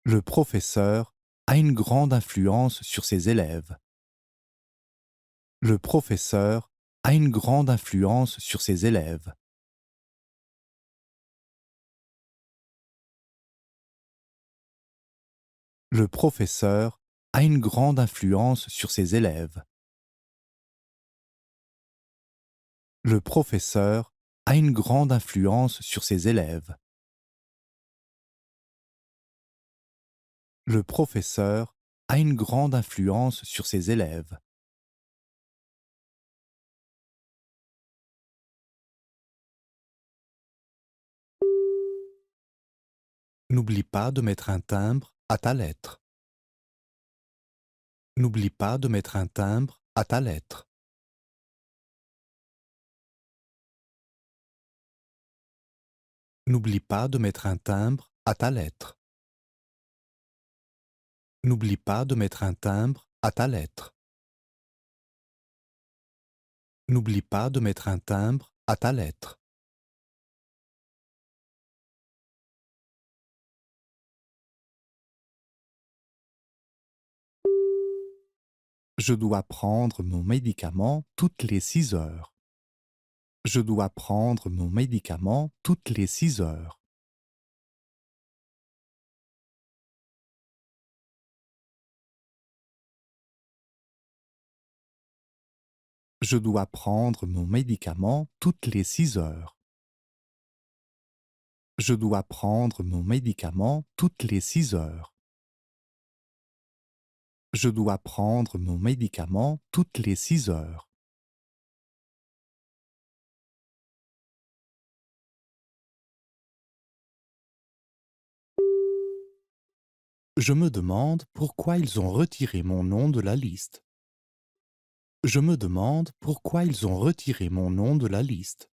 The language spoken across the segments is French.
Le professeur a une grande influence sur ses élèves. Le professeur a une grande influence sur ses élèves. Le professeur a une grande influence sur ses élèves. Le professeur a une grande influence sur ses élèves. Le professeur a une grande influence sur ses élèves. N'oublie pas de mettre un timbre à ta lettre. N'oublie pas de mettre un timbre à ta lettre. N'oublie pas de mettre un timbre à ta lettre. N'oublie pas de mettre un timbre à ta lettre. N'oublie pas de mettre un timbre à ta lettre. Je dois prendre mon médicament toutes les 6 heures. Je dois prendre mon médicament toutes les 6 heures. Je dois prendre mon médicament toutes les 6 heures. Je dois prendre mon médicament toutes les 6 heures. Je dois prendre mon médicament toutes les 6 heures. Je me demande pourquoi ils ont retiré mon nom de la liste. Je me demande pourquoi ils ont retiré mon nom de la liste.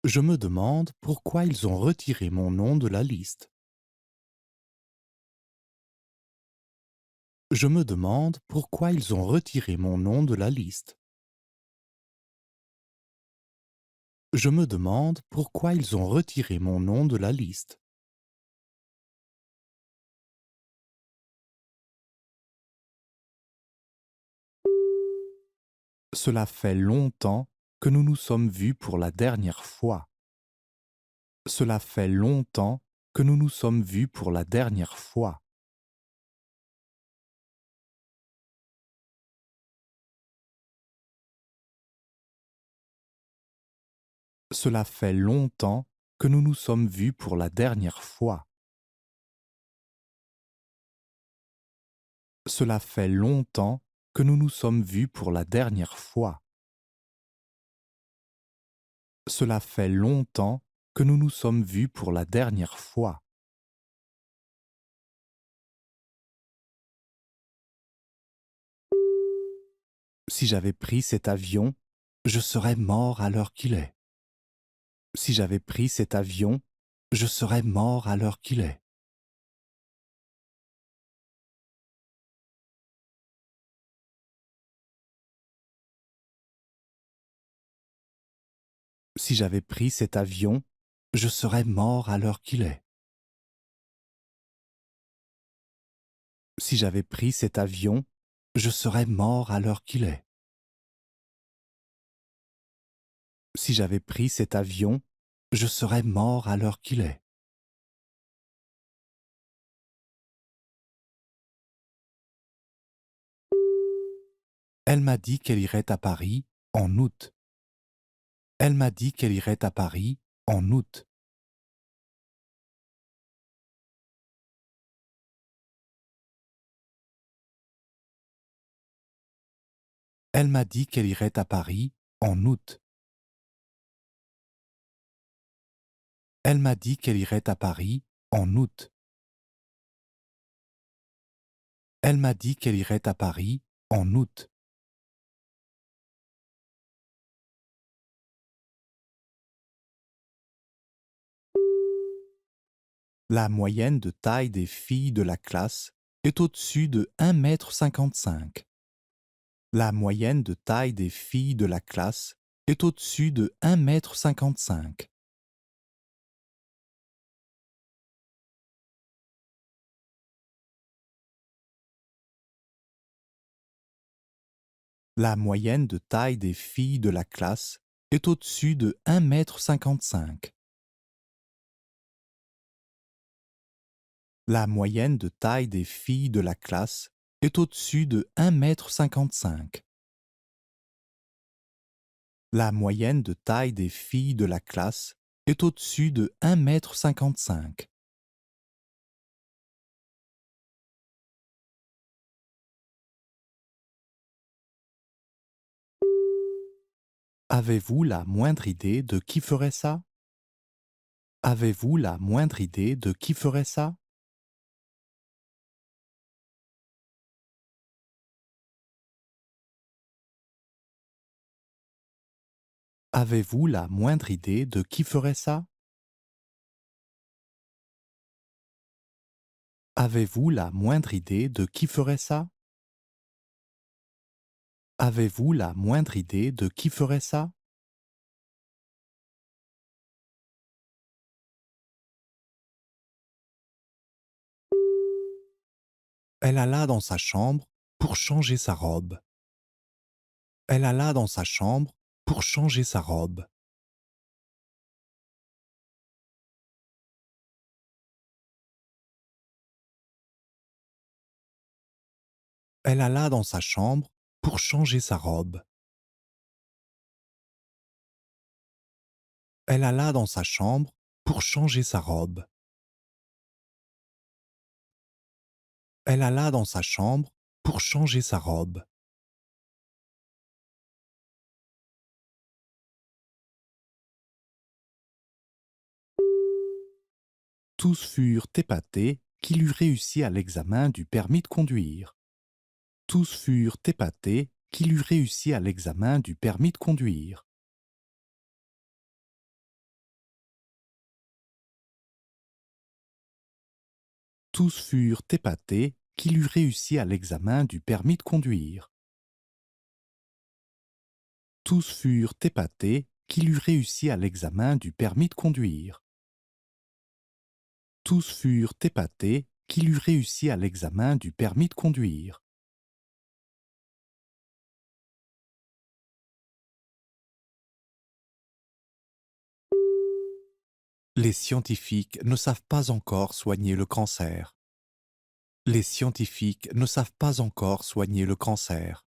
Je me demande pourquoi ils ont retiré mon nom de la liste. Je me demande pourquoi ils ont retiré mon nom de la liste. Je me demande pourquoi ils ont retiré mon nom de la liste. Cela fait longtemps que nous nous sommes vus pour la dernière fois. Cela fait longtemps que nous nous sommes vus pour la dernière fois. Cela fait longtemps que nous nous sommes vus pour la dernière fois. Cela fait longtemps que nous nous sommes vus pour la dernière fois. Cela fait longtemps que nous nous sommes vus pour la dernière fois. Si j'avais pris cet avion, je serais mort à l'heure qu'il est. Si j'avais pris cet avion, je serais mort à l'heure qu'il est. Si j'avais pris cet avion, je serais mort à l'heure qu'il est. Si j'avais pris cet avion, je serais mort à l'heure qu'il est. Si j'avais pris cet avion, je serais mort à l'heure qu'il est. Elle m'a dit qu'elle irait à Paris en août. Elle m'a dit qu'elle irait à Paris en août. Elle m'a dit qu'elle irait à Paris en août. Elle m'a dit qu'elle irait à Paris en août. Elle m'a dit qu'elle irait à Paris en août. La moyenne de taille des filles de la classe est au-dessus de 1,55 m. La moyenne de taille des filles de la classe est au-dessus de 1,55 m. La moyenne de taille des filles de la classe est au-dessus de 1,55 m. La moyenne de taille des filles de la classe est au-dessus de 1,55 m. La moyenne de taille des filles de la classe est au-dessus de 1,55 m. Avez-vous la moindre idée de qui ferait ça? Avez-vous la moindre idée de qui ferait ça? Avez-vous la moindre idée de qui ferait ça? Avez-vous la moindre idée de qui ferait ça? Avez-vous la moindre idée de qui ferait ça? Elle alla dans sa chambre pour changer sa robe. Elle alla dans sa chambre pour changer sa robe. Elle alla dans sa chambre pour changer sa robe. Elle alla dans sa chambre pour changer sa robe. Elle alla dans sa chambre pour changer sa robe. Tous furent épatés qu'il eût réussi à l'examen du permis de conduire. Tous furent épatés qu'il eût réussi à l'examen du permis de conduire. Tous furent épatés qu'il eût réussi à l'examen du permis de conduire. Tous furent épatés qu'il eût réussi à l'examen du permis de conduire. Tous furent épatés qu'il eût réussi à l'examen du permis de conduire. Les scientifiques ne savent pas encore soigner le cancer. Les scientifiques ne savent pas encore soigner le cancer.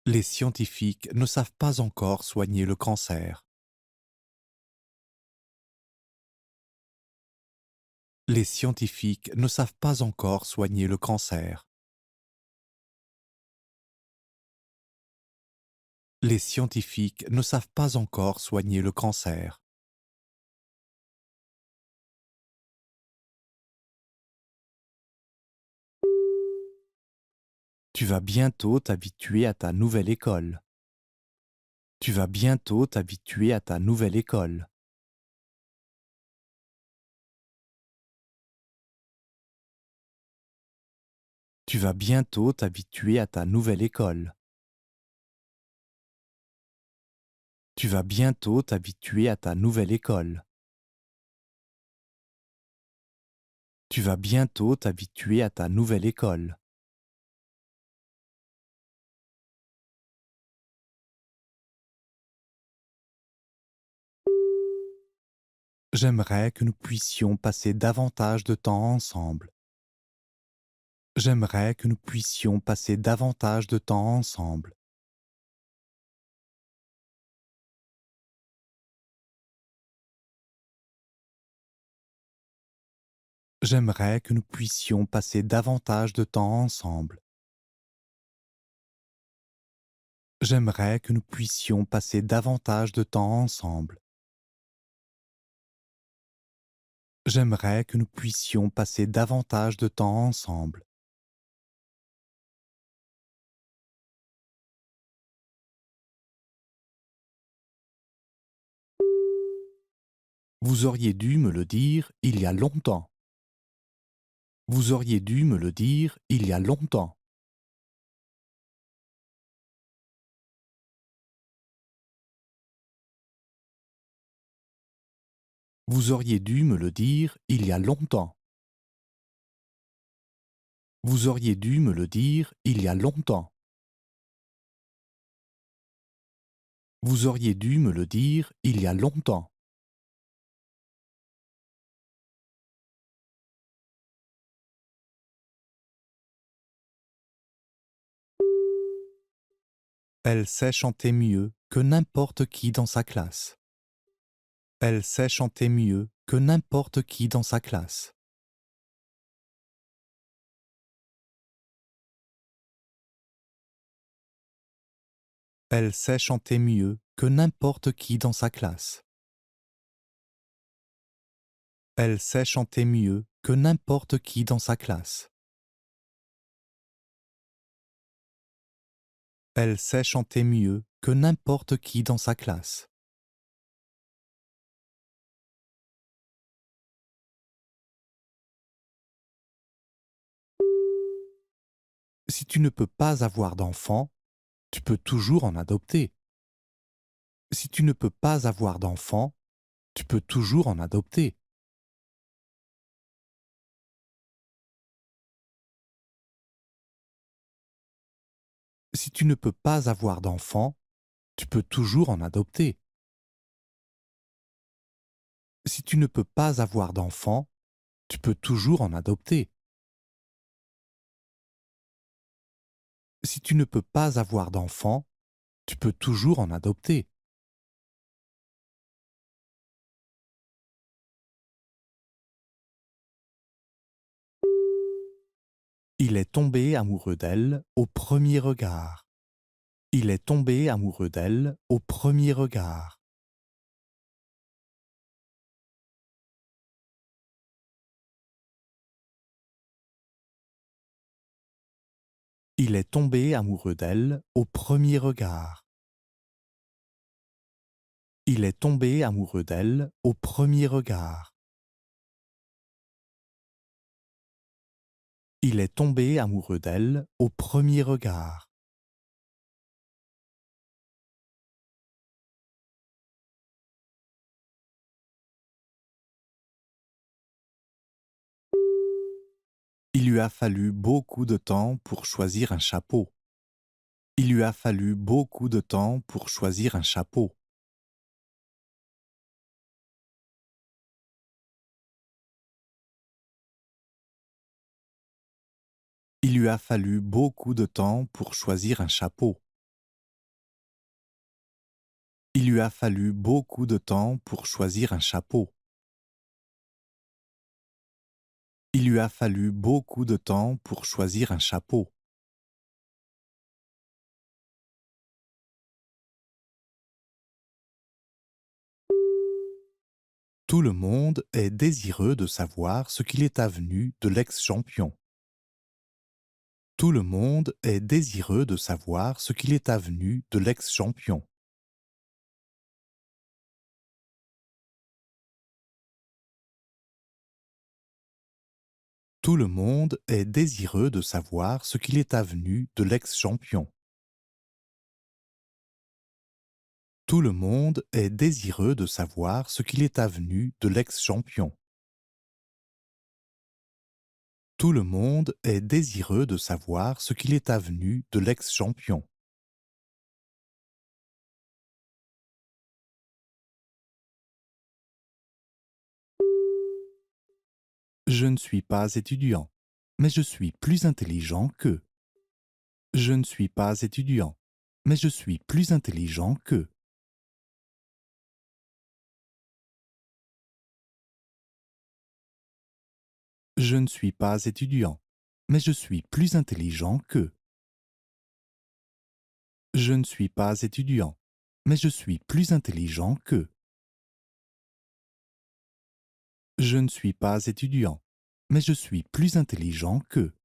Les scientifiques ne savent pas encore soigner le cancer. Les scientifiques ne savent pas encore soigner le cancer. Les scientifiques ne savent pas encore soigner le cancer. Tu vas bientôt t'habituer à ta nouvelle école. Tu vas bientôt t'habituer à ta nouvelle école. Tu vas bientôt t'habituer à ta nouvelle école. Tu vas bientôt t'habituer à ta nouvelle école. Tu vas bientôt t'habituer à ta nouvelle école. J'aimerais que nous puissions passer davantage de temps ensemble. J'aimerais que nous puissions passer davantage de temps ensemble. J'aimerais que nous puissions passer davantage de temps ensemble. J'aimerais que nous puissions passer davantage de temps ensemble. J'aimerais que nous puissions passer davantage de temps ensemble. Vous auriez dû me le dire il y a longtemps. Vous auriez dû me le dire il y a longtemps. Vous auriez dû me le dire il y a longtemps. Vous auriez dû me le dire il y a longtemps. Vous auriez dû me le dire il y a longtemps. Elle sait chanter mieux que n'importe qui dans sa classe. Elle sait chanter mieux que n'importe qui dans sa classe. Elle sait chanter mieux que n'importe qui dans sa classe. Elle sait chanter mieux que n'importe qui dans sa classe. Elle sait chanter mieux que n'importe qui dans sa classe. Si tu ne peux pas avoir d'enfant, tu peux toujours en adopter. Si tu ne peux pas avoir d'enfant, tu peux toujours en adopter. Si tu ne peux pas avoir d'enfant, tu peux toujours en adopter. Si tu ne peux pas avoir d'enfant, tu peux toujours en adopter. Si tu ne peux pas avoir d'enfant, tu peux toujours en adopter. Il est tombé amoureux d'elle au premier regard. Il est tombé amoureux d'elle au premier regard. Il est tombé amoureux d'elle au premier regard. Il est tombé amoureux d'elle au premier regard. Il est tombé amoureux d'elle au premier regard. Il lui a fallu beaucoup de temps pour choisir un chapeau. Il lui a fallu beaucoup de temps pour choisir un chapeau. Il lui a fallu beaucoup de temps pour choisir un chapeau. Il lui a fallu beaucoup de temps pour choisir un chapeau. Il lui a fallu beaucoup de temps pour choisir un chapeau. Tout le monde est désireux de savoir ce qu'il est avenu de l'ex-champion. Tout le monde est désireux de savoir ce qu'il est avenu de l'ex-champion. Tout le monde est désireux de savoir ce qu'il est avenu de l'ex-champion. Tout le monde est désireux de savoir ce qu'il est avenu de l'ex-champion. Tout le monde est désireux de savoir ce qu'il est avenu de l'ex-champion. Je ne suis pas étudiant, mais je suis plus intelligent qu'eux. Je ne suis pas étudiant, mais je suis plus intelligent qu'eux. Je ne suis pas étudiant, mais je suis plus intelligent qu'eux. Je ne suis pas étudiant, mais je suis plus intelligent qu'eux. Je ne suis pas étudiant, mais je suis plus intelligent qu'eux.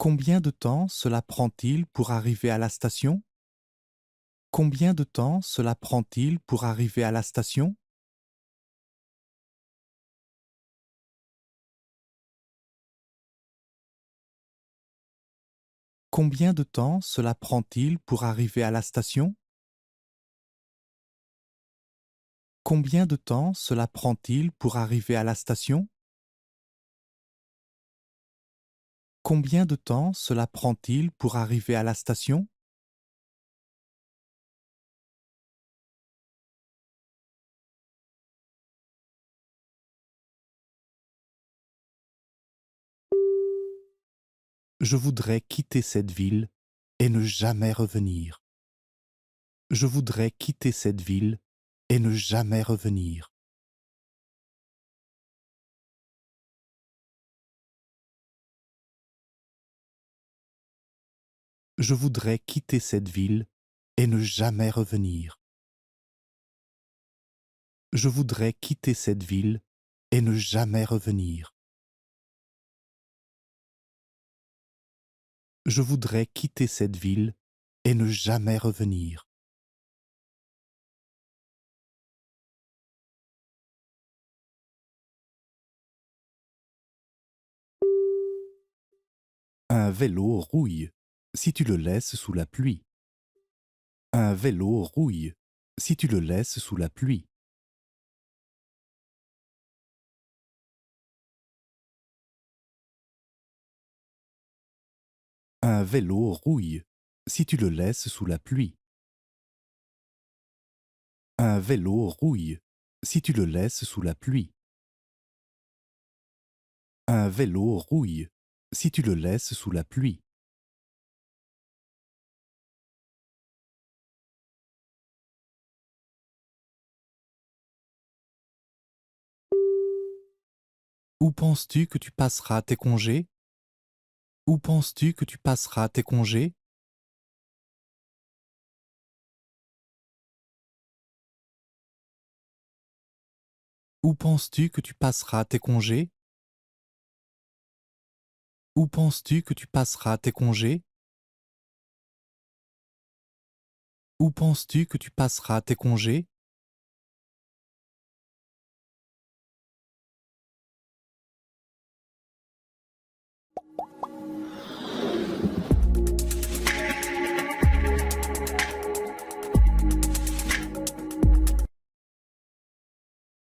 Combien de temps cela prend-il pour arriver à la station? Combien de temps cela prend-il pour arriver à la station? Combien de temps cela prend-il pour arriver à la station? Combien de temps cela prend-il pour arriver à la station? Combien de temps cela prend-il pour arriver à la station? Je voudrais quitter cette ville et ne jamais revenir. Je voudrais quitter cette ville et ne jamais revenir. Je voudrais quitter cette ville et ne jamais revenir. Je voudrais quitter cette ville et ne jamais revenir. Je voudrais quitter cette ville et ne jamais revenir. Un vélo rouille si tu le laisses sous la pluie. Un vélo rouille si tu le laisses sous la pluie. Un vélo rouille si tu le laisses sous la pluie. Un vélo rouille si tu le laisses sous la pluie. Un vélo rouille si tu le laisses sous la pluie. Où penses-tu que tu passeras tes congés? Où penses-tu que tu passeras tes congés? Où penses-tu que tu passeras tes congés? Où penses-tu que tu passeras tes congés? Où penses-tu que tu passeras tes congés?